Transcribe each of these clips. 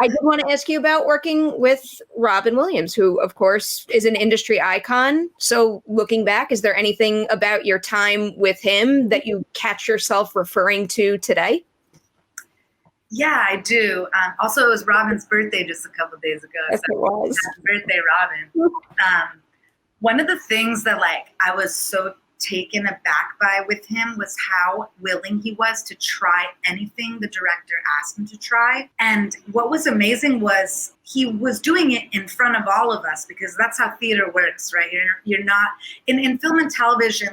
I did want to ask you about working with Robin Williams, who, of course, is an industry icon. So looking back, is there anything about your time with him that you catch yourself referring to today? Yeah, I do. Also, it was Robin's birthday just a couple of days ago. Yes, it was. Happy birthday, Robin. One of the things that I was so taken aback by with him was how willing he was to try anything the director asked him to try. And what was amazing was he was doing it in front of all of us, because that's how theater works, right? You're not in film and television,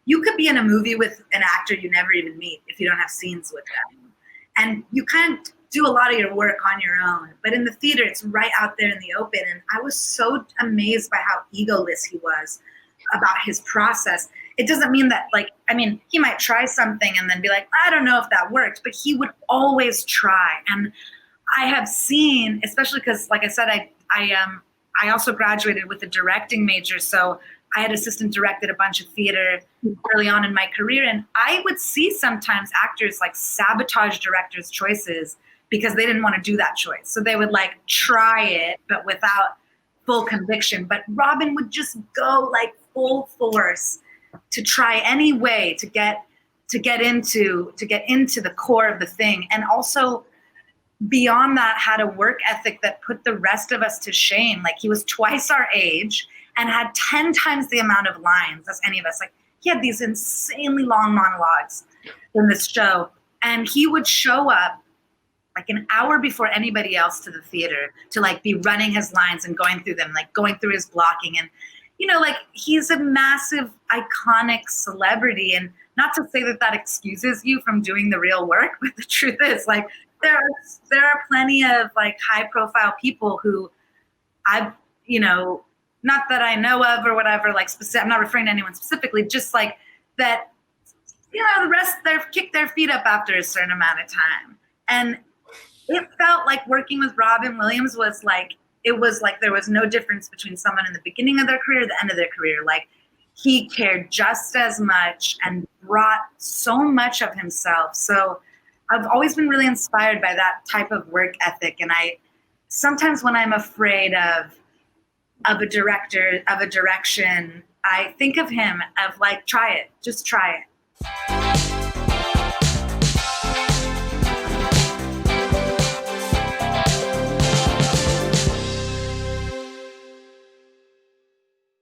you could be in a movie with an actor you never even meet if you don't have scenes with them. And you kind of do a lot of your work on your own. But in the theater, it's right out there in the open. And I was so amazed by how egoless he was about his process. It doesn't mean that, he might try something and then be like, I don't know if that worked, but he would always try. And I have seen, especially because, like I said, I also graduated with a directing major, so I had assistant directed a bunch of theater early on in my career, and I would see sometimes actors sabotage directors' choices because they didn't want to do that choice. So they would try it, but without full conviction. But Robin would just go full force to try any way to get into the core of the thing. And also beyond that, had a work ethic that put the rest of us to shame. He was twice our age and had 10 times the amount of lines as any of us. He had these insanely long monologues in this show, and he would show up an hour before anybody else to the theater to be running his lines and going through them, going through his blocking. And he's a massive iconic celebrity, and not to say that excuses you from doing the real work, but the truth is there are plenty of high profile people who I've, not that I know of or whatever, I'm not referring to anyone specifically, just that, the rest, they've kicked their feet up after a certain amount of time. And it felt like working with Robin Williams was it was there was no difference between someone in the beginning of their career, the end of their career. He cared just as much and brought so much of himself. So I've always been really inspired by that type of work ethic. And sometimes when I'm afraid of a director, of a direction, I think of him, of try it, just try it.